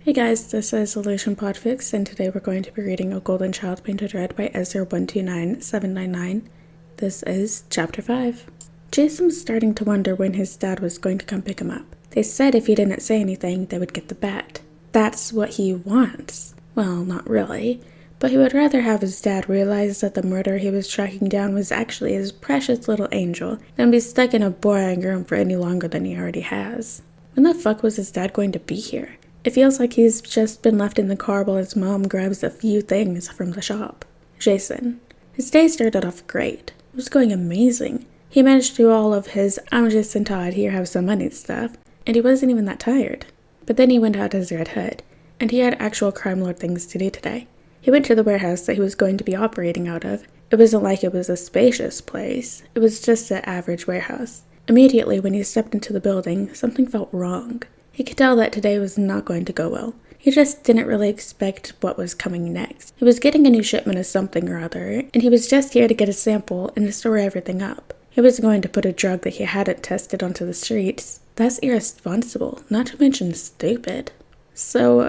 Hey guys, this is Solution Podfic, and today we're going to be reading A Golden Child Painted Red by Ezra129799. This is Chapter 5. Jason was starting to wonder when his dad was going to come pick him up. They said if he didn't say anything, they would get the bat. That's what he wants. Well, not really, but he would rather have his dad realize that the murderer he was tracking down was actually his precious little angel than be stuck in a boring room for any longer than he already has. When the fuck was his dad going to be here? It feels like he's just been left in the car while his mom grabs a few things from the shop. Jason. His day started off great. It was going amazing. He managed to do all of his "I'm Jason Todd, here have some money" stuff, and he wasn't even that tired. But then he went out as Red Hood, and he had actual crime lord things to do today. He went to the warehouse that he was going to be operating out of. It wasn't like it was a spacious place. It was just an average warehouse. Immediately when he stepped into the building, something felt wrong. He could tell that today was not going to go well. He just didn't really expect what was coming next. He was getting a new shipment of something or other, and he was just here to get a sample and to store everything up. He was going to put a drug that he hadn't tested onto the streets. That's irresponsible, not to mention stupid. So,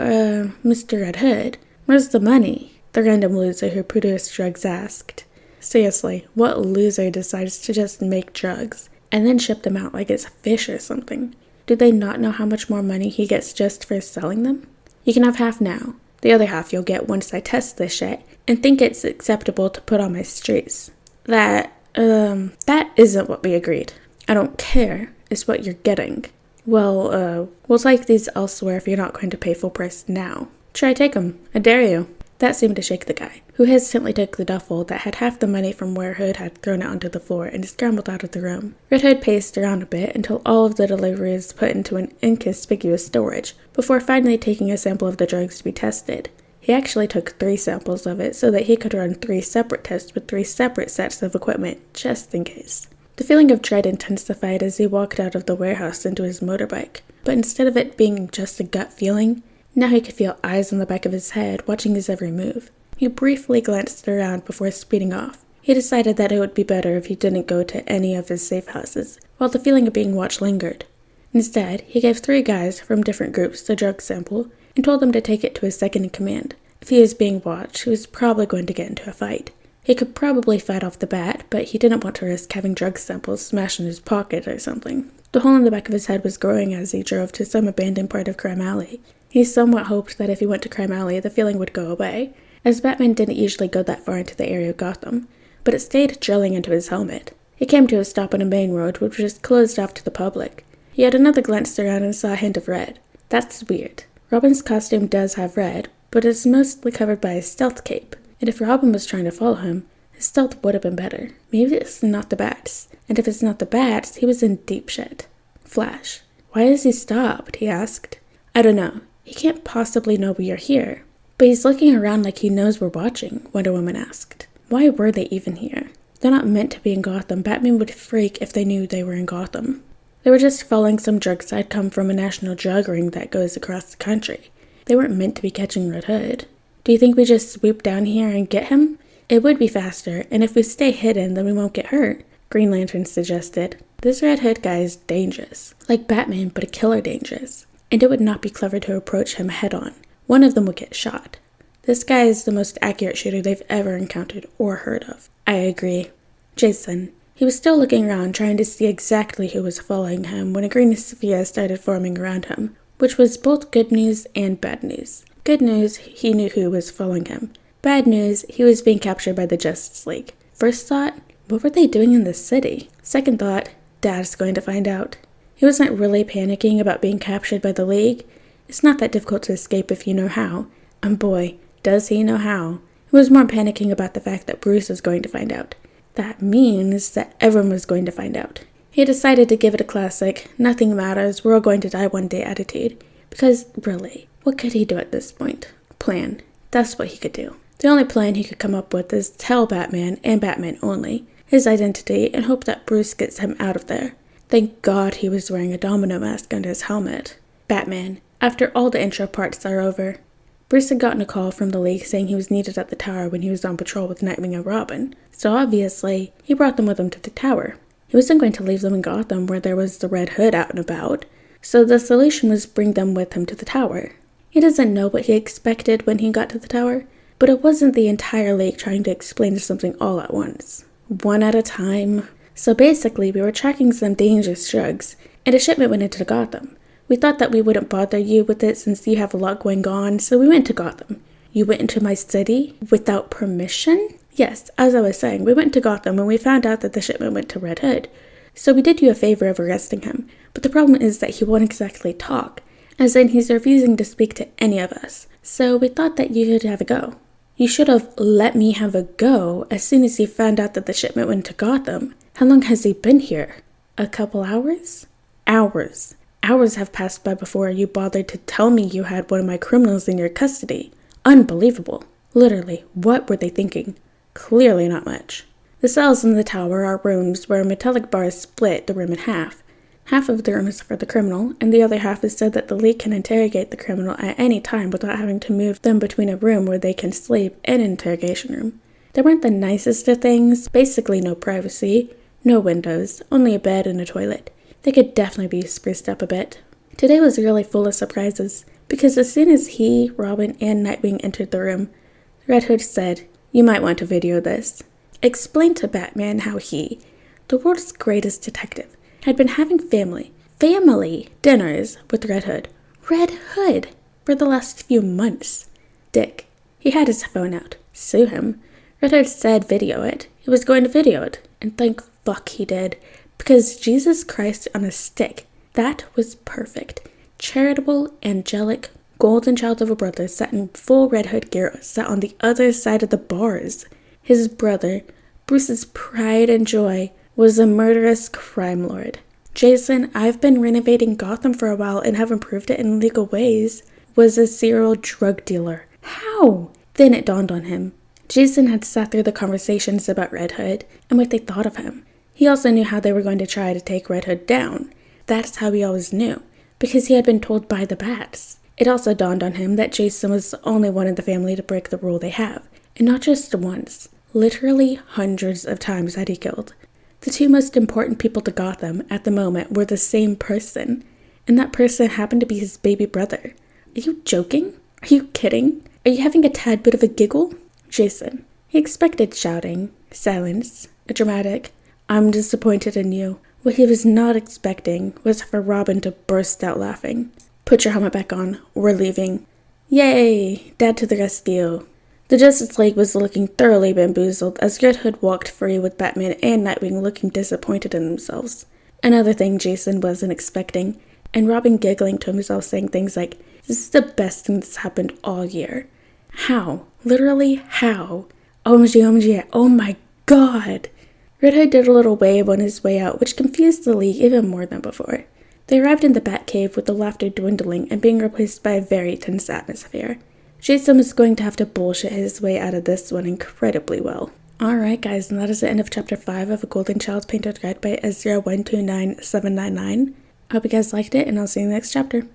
Mr. Red Hood, where's the money? The random loser who produced drugs asked. Seriously, what loser decides to just make drugs and then ship them out like it's fish or something? Do they not know how much more money he gets just for selling them? You can have half now. The other half you'll get once I test this shit and think it's acceptable to put on my streets. That isn't what we agreed. I don't care. It's what you're getting. Well, we'll take these elsewhere if you're not going to pay full price now. Try take 'em. I dare you. That seemed to shake the guy, who hesitantly took the duffel that had half the money from where Hood had thrown it onto the floor and scrambled out of the room. Red Hood paced around a bit until all of the deliveries was put into an inconspicuous storage, before finally taking a sample of the drugs to be tested. He actually took 3 samples of it so that he could run 3 separate tests with 3 separate sets of equipment, just in case. The feeling of dread intensified as he walked out of the warehouse into his motorbike, but instead of it being just a gut feeling, now he could feel eyes on the back of his head watching his every move. He briefly glanced around before speeding off. He decided that it would be better if he didn't go to any of his safe houses, while the feeling of being watched lingered. Instead, he gave 3 guys from different groups the drug sample and told them to take it to his second-in-command. If he was being watched, he was probably going to get into a fight. He could probably fight off the bat, but he didn't want to risk having drug samples smashed in his pocket or something. The hole in the back of his head was growing as he drove to some abandoned part of Crime Alley. He somewhat hoped that if he went to Crime Alley, the feeling would go away, as Batman didn't usually go that far into the area of Gotham, but it stayed drilling into his helmet. He came to a stop on a main road which was closed off to the public. He had another glance around and saw a hint of red. That's weird. Robin's costume does have red, but it's mostly covered by a stealth cape, and if Robin was trying to follow him, his stealth would have been better. Maybe it's not the bats, and if it's not the bats, he was in deep shit. Flash. Why has he stopped? He asked. I don't know. He can't possibly know we are here. But he's looking around like he knows we're watching, Wonder Woman asked. Why were they even here? They're not meant to be in Gotham. Batman would freak if they knew they were in Gotham. They were just following some drugs that had come from a national drug ring that goes across the country. They weren't meant to be catching Red Hood. Do you think we just swoop down here and get him? It would be faster, and if we stay hidden, then we won't get hurt, Green Lantern suggested. This Red Hood guy is dangerous. Like Batman, but a killer dangerous. And it would not be clever to approach him head-on. One of them would get shot. This guy is the most accurate shooter they've ever encountered or heard of. I agree. Jason. He was still looking around, trying to see exactly who was following him when a green sphere started forming around him, which was both good news and bad news. Good news, he knew who was following him. Bad news, he was being captured by the Justice League. First thought, what were they doing in this city? Second thought, Dad's going to find out. He wasn't really panicking about being captured by the League. It's not that difficult to escape if you know how. And boy, does he know how. He was more panicking about the fact that Bruce was going to find out. That means that everyone was going to find out. He decided to give it a classic, nothing matters, we're all going to die one day attitude. Because, really, what could he do at this point? Plan. That's what he could do. The only plan he could come up with is tell Batman, and Batman only, his identity and hope that Bruce gets him out of there. Thank God he was wearing a domino mask under his helmet. Batman. After all the intro parts are over. Bruce had gotten a call from the League saying he was needed at the tower when he was on patrol with Nightwing and Robin, so obviously, he brought them with him to the tower. He wasn't going to leave them in Gotham where there was the Red Hood out and about, so the solution was bring them with him to the tower. He doesn't know what he expected when he got to the tower, but it wasn't the entire lake trying to explain something all at once. One at a time. So basically, we were tracking some dangerous drugs, and a shipment went into Gotham. We thought that we wouldn't bother you with it since you have a lot going on, so we went to Gotham. You went into my city without permission? Yes, as I was saying, we went to Gotham when we found out that the shipment went to Red Hood. So we did you a favor of arresting him, but the problem is that he won't exactly talk, as in he's refusing to speak to any of us. So we thought that you should have a go. You should have let me have a go as soon as you found out that the shipment went to Gotham. How long has he been here? A couple hours? Hours. Hours have passed by before you bothered to tell me you had one of my criminals in your custody. Unbelievable. Literally, what were they thinking? Clearly not much. The cells in the tower are rooms where metallic bars split the room in half. Half of the room is for the criminal, and the other half is so that the leak can interrogate the criminal at any time without having to move them between a room where they can sleep and an interrogation room. They weren't the nicest of things, basically no privacy, no windows, only a bed and a toilet. They could definitely be spruced up a bit. Today was really full of surprises, because as soon as he, Robin, and Nightwing entered the room, Red Hood said, "You might want to video this." Explained to Batman how he, the world's greatest detective, had been having family dinners with Red Hood. Red Hood! For the last few months. Dick. He had his phone out. Sue him. Red Hood said video it. He was going to video it. And thank fuck he did. Because Jesus Christ on a stick. That was perfect. Charitable, angelic, golden child of a brother sat in full Red Hood gear, sat on the other side of the bars. His brother, Bruce's pride and joy, was a murderous crime lord. Jason, I've been renovating Gotham for a while and have improved it in legal ways, was a serial drug dealer. How? Then it dawned on him. Jason had sat through the conversations about Red Hood and what they thought of him. He also knew how they were going to try to take Red Hood down. That's how he always knew, because he had been told by the bats. It also dawned on him that Jason was the only one in the family to break the rule they have, and not just once. Literally hundreds of times had he killed. The two most important people to Gotham at the moment were the same person, and that person happened to be his baby brother. Are you joking? Are you kidding? Are you having a tad bit of a giggle? Jason. He expected shouting, silence, a dramatic, "I'm disappointed in you." What he was not expecting was for Robin to burst out laughing. "Put your helmet back on. We're leaving." Yay! Dad to the rescue. The Justice League was looking thoroughly bamboozled as Red Hood walked free with Batman and Nightwing looking disappointed in themselves. Another thing Jason wasn't expecting, and Robin giggling to himself saying things like, "This is the best thing that's happened all year." How? Literally, how? OMG, OMG, oh my god! Red Hood did a little wave on his way out, which confused the League even more than before. They arrived in the Batcave with the laughter dwindling and being replaced by a very tense atmosphere. Jason was going to have to bullshit his way out of this one incredibly well. Alright guys, and that is the end of chapter 5 of A Golden Child Painted Red by S01297999. I hope you guys liked it, and I'll see you in the next chapter.